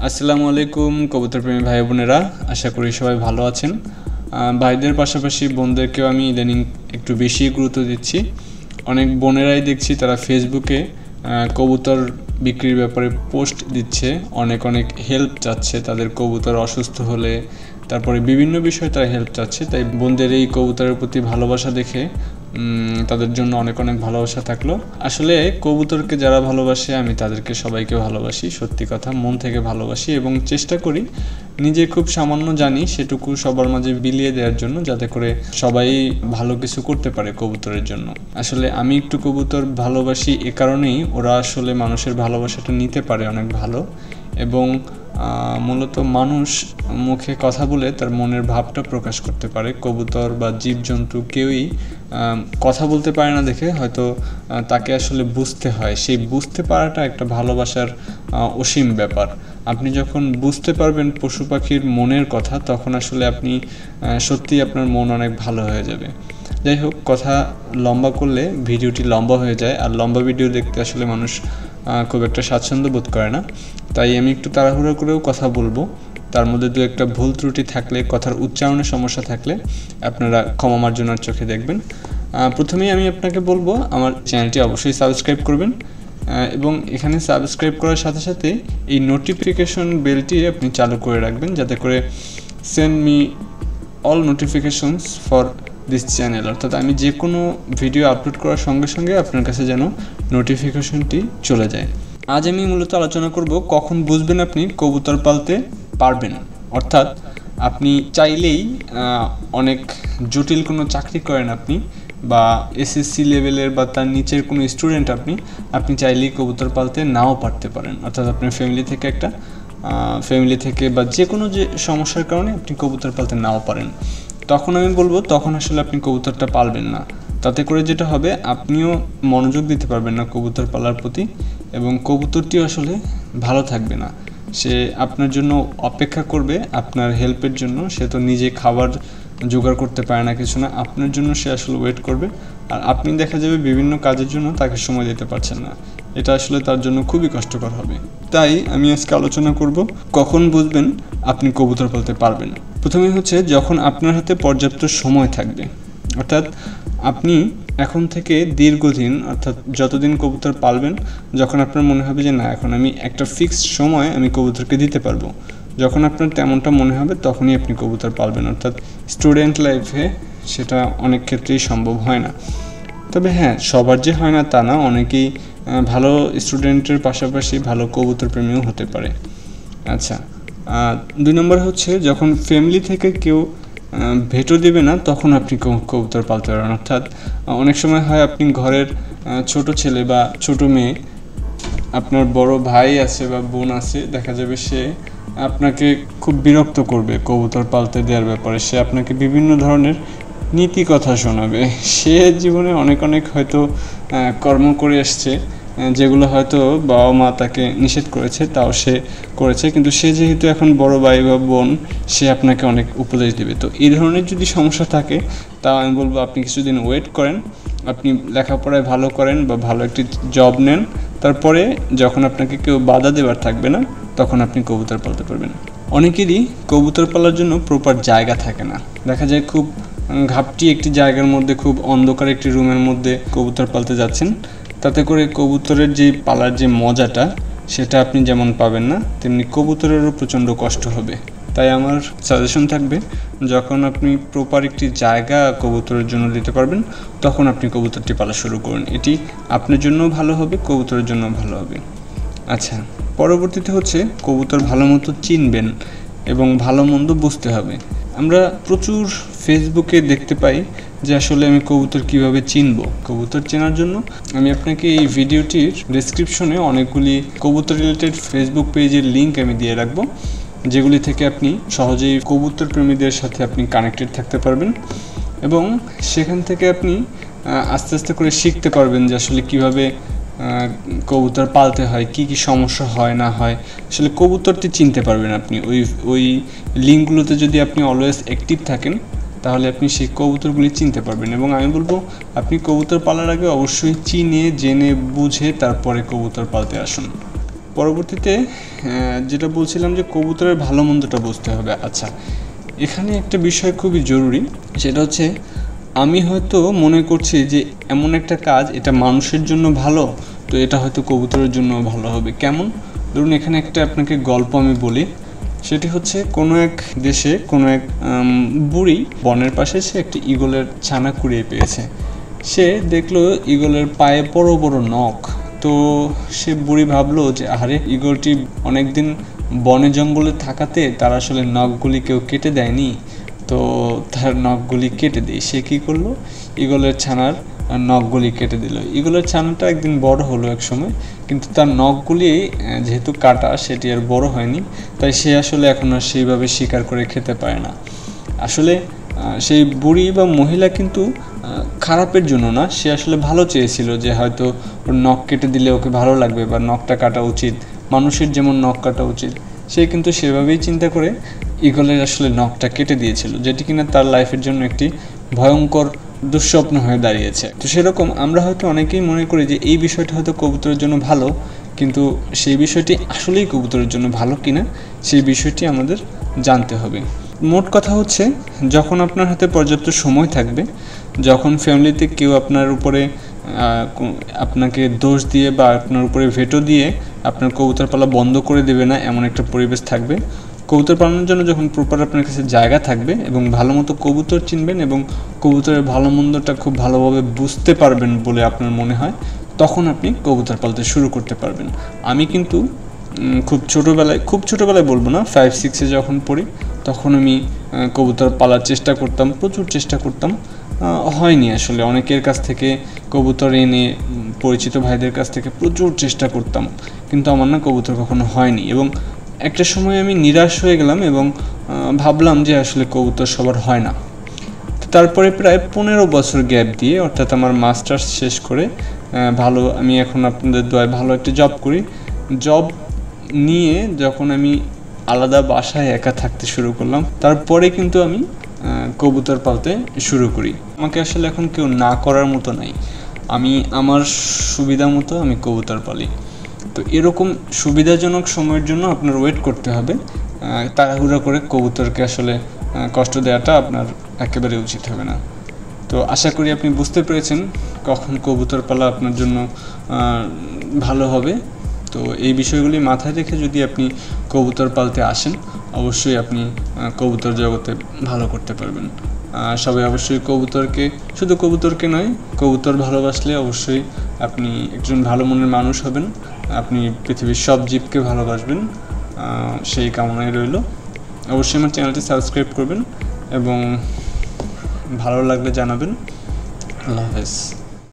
আসসালামু আলাইকুম কবুতর প্রেমী ভাই বোনেরা, আশা করি সবাই ভালো আছেন। ভাইদের পাশাপাশি বোনদেরকেও আমি ইদানিং একটু বেশি গুরুত্ব দিচ্ছি। অনেক বোনেরাই দেখছি তারা ফেসবুকে কবুতর বিক্রির ব্যাপারে পোস্ট দিচ্ছে, অনেক হেল্প চাচ্ছে তাদের কবুতর অসুস্থ হলে, তারপরে বিভিন্ন বিষয়ে তারা হেল্প চাচ্ছে। তাই বোনদের এই কবুতরের প্রতি ভালোবাসা দেখে তাদের জন্য অনেক ভালোবাসা থাকলো। আসলে কবুতরকে যারা ভালোবাসে আমি তাদেরকে সবাইকে ভালোবাসি, সত্যি কথা মন থেকে ভালোবাসি এবং চেষ্টা করি নিজে খুব সামান্য জানি সেটুকু সবার মাঝে বিলিয়ে দেওয়ার জন্য, যাতে করে সবাই ভালো কিছু করতে পারে কবুতরের জন্য। আসলে আমি একটু কবুতর ভালোবাসি এ কারণেই ওরা আসলে মানুষের ভালোবাসাটা নিতে পারে অনেক ভালো, এবং মূলত মানুষ মুখে কথা বলে তার মনের ভাবটা প্রকাশ করতে পারে। কবুতর বা জীবজন্তু কেউই কথা বলতে পারে না দেখে হয়তো তাকে আসলে বুঝতে হয়। সেই বুঝতে পারাটা একটা ভালোবাসার অসীম ব্যাপার। আপনি যখন বুঝতে পারবেন পশু পাখির মনের কথা, তখন আসলে আপনি সত্যিই আপনার মন অনেক ভালো হয়ে যাবে। যাই হোক, কথা লম্বা করলে ভিডিওটি লম্বা হয়ে যায়, আর লম্বা ভিডিও দেখতে আসলে মানুষ খুব একটা স্বাচ্ছন্দ্য বোধ করে না। তাই আমি একটু তাড়াহুড়ো করেও কথা বলবো। তার মধ্যে দু একটা ভুল ত্রুটি থাকলে, কথার উচ্চারণের সমস্যা থাকলে আপনারা ক্ষমা মার্জনার চোখে দেখবেন। প্রথমেই আমি আপনাকে বলবো আমার চ্যানেলটি অবশ্যই সাবস্ক্রাইব করবেন, এবং এখানে সাবস্ক্রাইব করার সাথে সাথে এই নোটিফিকেশন বেলটি আপনি চালু করে রাখবেন, যাতে করে send me all notifications for this channel, অর্থাৎ আমি যে কোনো ভিডিও আপলোড করার সঙ্গে সঙ্গে আপনার কাছে যেন নোটিফিকেশনটি চলে যায়। আজ আমি মূলত আলোচনা করব কখন বুঝবেন আপনি কবুতর পালতে পারবেন। অর্থাৎ আপনি চাইলেই অনেক জটিল কোনো চাকরি করেন আপনি, বা এসএসসি লেভেলের বা তার নিচের কোনো স্টুডেন্ট আপনি চাইলেই কবুতর পালতে নাও পারতে পারেন। অর্থাৎ আপনার ফ্যামিলি থেকে বা যে কোনো যে সমস্যার কারণে আপনি কবুতর পালতে নাও পারেন, তখন আমি বলবো তখন আসলে আপনি কবুতরটা পালবেন না। তাতে করে যেটা হবে, আপনিও মনোযোগ দিতে পারবেন না কবুতর পালার প্রতি, এবং কবুতরটিও আসলে ভালো থাকবে না। সে আপনার জন্য অপেক্ষা করবে আপনার হেল্পের জন্য। সে তো নিজে খাবার জোগাড় করতে পারে না, কিছু না, আপনার জন্য সে আসলে ওয়েট করবে। আর আপনি দেখা যাবে বিভিন্ন কাজের জন্য তাকে সময় দিতে পারছেন না। এটা আসলে তার জন্য খুবই কষ্টকর হবে। তাই আমি আজকে আলোচনা করব কখন বুঝবেন আপনি কবুতর পালতে পারবেন। প্রথমেই হচ্ছে যখন আপনার হাতে পর্যাপ্ত সময় থাকবে, অর্থাৎ আপনি এখন থেকে দীর্ঘদিন, অর্থাৎ যতদিন কবুতর পালবেন, যখন আপনার মনে হবে যে না, এখন আমি একটা ফিক্সড সময় আমি কবুতরকে দিতে পারবো, যখন আপনার তেমনটা মনে হবে তখনই আপনি কবুতর পালবেন। অর্থাৎ স্টুডেন্ট লাইফে সেটা অনেক ক্ষেত্রেই সম্ভব হয় না। তবে হ্যাঁ, সবার যে হয় না তা না, অনেকেই ভালো স্টুডেন্টের পাশাপাশি ভালো কবুতর প্রেমীও হতে পারে। আচ্ছা, 2 নম্বর হচ্ছে যখন ফ্যামিলি থেকে কেউ ভেটো দেবে না, তখন আপনি কবুতর পালতে পারেন। অর্থাৎ অনেক সময় হয় আপনি ঘরের ছোট ছেলে বা ছোট মেয়ে, আপনার বড় ভাই আছে বা বোন আছে, দেখা যাবে সে আপনাকে খুব বিরক্ত করবে কবুতর পালতে দেওয়ার ব্যাপারে। সে আপনাকে বিভিন্ন ধরনের নীতি কথা শোনাবে। সে জীবনে অনেক হয়তো কর্ম করে আসছে, যেগুলো হয়তো বাবা মা তাকে নিষেধ করেছে, তাও সে করেছে, কিন্তু সে যেহেতু এখন বড় ভাই বা বোন, সে আপনাকে অনেক উপদেশ দেবে। তো এই ধরনের যদি সমস্যা থাকে, তাও আমি বলবো আপনি কিছুদিন ওয়েট করেন, আপনি লেখাপড়ায় ভালো করেন বা ভালো একটি জব নেন, তারপরে যখন আপনাকে কেউ বাধা দেওয়ার থাকবে না, তখন আপনি কবুতর পালতে পারবেন। অনেকেরই কবুতর পালার জন্য প্রপার জায়গা থাকে না। দেখা যায় খুব ঘাপটি একটি জায়গার মধ্যে, খুব অন্ধকার একটি রুমের মধ্যে কবুতর পালতে যাচ্ছেন, তাতে করে কবুতরের যে পালার যে মজাটা, সেটা আপনি যেমন পাবেন না, তেমনি কবুতরেরও প্রচণ্ড কষ্ট হবে। তাই আমার সাজেশন থাকবে, যখন আপনি প্রপার একটি জায়গা কবুতরের জন্য দিতে পারবেন, তখন আপনি কবুতরটি পালা শুরু করুন। এটি আপনার জন্যও ভালো হবে, কবুতরের জন্যও ভালো হবে। আচ্ছা, পরবর্তীতে হচ্ছে কবুতর ভালো মতো চিনবেন এবং ভালো মন্দ বুঝতে হবে। আমরা প্রচুর ফেসবুকে দেখতে পাই যে আসলে আমি কবুতর কিভাবে চিনব। কবুতর চেনার জন্য আমি আপনাকে এই ভিডিওটির ডেসক্রিপশনে অনেকগুলি কবুতর রিলেটেড ফেসবুক পেজের লিঙ্ক আমি দিয়ে রাখবো, যেগুলি থেকে আপনি সহজেই কবুতর প্রেমীদের সাথে আপনি কানেক্টেড থাকতে পারবেন, এবং সেখান থেকে আপনি আস্তে আস্তে করে শিখতে পারবেন যে আসলে কীভাবে কবুতর পালতে হয়, কি সমস্যা হয় না হয়। আসলে কবুতরটি চিনতে পারবেন আপনি ওই লিঙ্কগুলোতে যদি আপনি অলওয়েজ অ্যাক্টিভ থাকেন, তাহলে আপনি সেই কবুতরগুলি চিনতে পারবেন। এবং আমি বলবো আপনি কবুতর পালার আগে অবশ্যই চিনে জেনে বুঝে তারপরে কবুতর পালতে আসুন। পরবর্তীতে যেটা বলছিলাম যে কবুতরের ভালো মন্দটা বুঝতে হবে। আচ্ছা, এখানে একটা বিষয় খুবই জরুরি, সেটা হচ্ছে আমি হয়তো মনে করছি যে এমন একটা কাজ এটা মানুষের জন্য ভালো, তো এটা হয়তো কবুতরের জন্য ভালো হবে। কেমন? ধরুন এখানে একটা আপনাকে গল্প আমি বলি। সেটি হচ্ছে কোনো এক দেশে কোনো এক বুড়ি বনের পাশে সে একটি ঈগলের ছানা কুড়িয়ে পেয়েছে। সে দেখলো ঈগলের পায়ে বড় বড় নখ। তো সে বুড়ি ভাবলো যে আরে ঈগলটি অনেকদিন বনে জঙ্গলে থাকাতে তার আসলে নখগুলি কেউ কেটে দেয়নি, তো তার নখগুলি কেটে দেয়। সে কী করলো, ঈগলের ছানার নখগুলি কেটে দিল। ঈগলের ছানাটা একদিন বড় হলো এক সময়, কিন্তু তার নখগুলি যেহেতু কাটা সেটি আর বড় হয়নি, তাই সে আসলে এখন আর সেইভাবে শিকার করে খেতে পারে না। আসলে সেই বুড়ি বা মহিলা কিন্তু খারাপের জন্য না, সে আসলে ভালো চেয়েছিল যে হয়তো ওর নখ কেটে দিলে ওকে ভালো লাগবে বা নখটা কাটা উচিত, মানুষের যেমন নখ কাটা উচিত। সে কিন্তু সেভাবেই চিন্তা করে ঈগলের আসলে নখটা কেটে দিয়েছিল, যেটি কিনা তার লাইফের জন্য একটি ভয়ঙ্কর দুঃস্বপ্ন হয়ে দাঁড়িয়েছে। তো সেরকম আমরা হয়তো অনেকেই মনে করি যে এই বিষয়টা হয়তো কবুতরের জন্য ভালো, কিন্তু সেই বিষয়টি আসলেই কবুতরের জন্য ভালো কিনা সেই বিষয়টি আমাদের জানতে হবে। মোট কথা হচ্ছে, যখন আপনার হাতে পর্যাপ্ত সময় থাকবে, যখন ফ্যামিলিতে কেউ আপনার উপরে আপনাকে দোষ দিয়ে বা আপনার উপরে ভেটো দিয়ে আপনার কবুতর পালা বন্ধ করে দেবে না এমন একটা পরিবেশ থাকবে, কবুতর পালনের জন্য যখন প্রপার আপনার কাছে জায়গা থাকবে এবং ভালো মতো কবুতর চিনবেন এবং কবুতরের ভালো মন্দটা খুব ভালোভাবে বুঝতে পারবেন বলে আপনার মনে হয়, তখন আপনি কবুতর পালতে শুরু করতে পারবেন। আমি কিন্তু খুব ছোটোবেলায় বলবো না, 5-6 যখন পড়ি তখন আমি কবুতর পালার চেষ্টা করতাম, প্রচুর চেষ্টা করতাম, হয়নি আসলে। অনেকের কাছ থেকে কবুতর এনে, পরিচিত ভাইদের কাছ থেকে প্রচুর চেষ্টা করতাম, কিন্তু আমার না কবুতর কখনো হয়নি। এবং একটা সময় আমি নিরাশ হয়ে গেলাম এবং ভাবলাম যে আসলে কবুতর সবার হয় না। তারপরে প্রায় 15 বছর গ্যাপ দিয়ে, অর্থাৎ আমার মাস্টার্স শেষ করে আমি এখন আপনাদের দোয়ায় ভালো একটা জব করি। জব নিয়ে যখন আমি আলাদা বাসায় একা থাকতে শুরু করলাম, তারপরে কিন্তু আমি কবুতর পালতে শুরু করি। আমাকে আসলে এখন কেউ না করার মতো নাই, আমি আমার সুবিধা মতো আমি কবুতর পালি। তো এরকম সুবিধাজনক সময়ের জন্য আপনার ওয়েট করতে হবে, তাড়াহুড়া করে কবুতরকে আসলে কষ্ট দেওয়াটা আপনার একেবারে উচিত হবে না। তো আশা করি আপনি বুঝতে পেরেছেন কখন কবুতর পালা আপনার জন্য ভালো হবে। তো এই বিষয়গুলি মাথায় রেখে যদি আপনি কবুতর পালতে আসেন, অবশ্যই আপনি কবুতর জগতে ভালো করতে পারবেন। সবাই অবশ্যই শুধু কবুতরকে নয়, কবুতর ভালোবাসলে অবশ্যই আপনি একজন ভালো মনের মানুষ হবেন, আপনি পৃথিবীর সব জীবকে ভালোবাসবেন, সেই কামনায় রইল। অবশ্যই আমার চ্যানেলটি সাবস্ক্রাইব করবেন এবং ভালো লাগলে জানাবেন। আল্লাহ হাফেজ।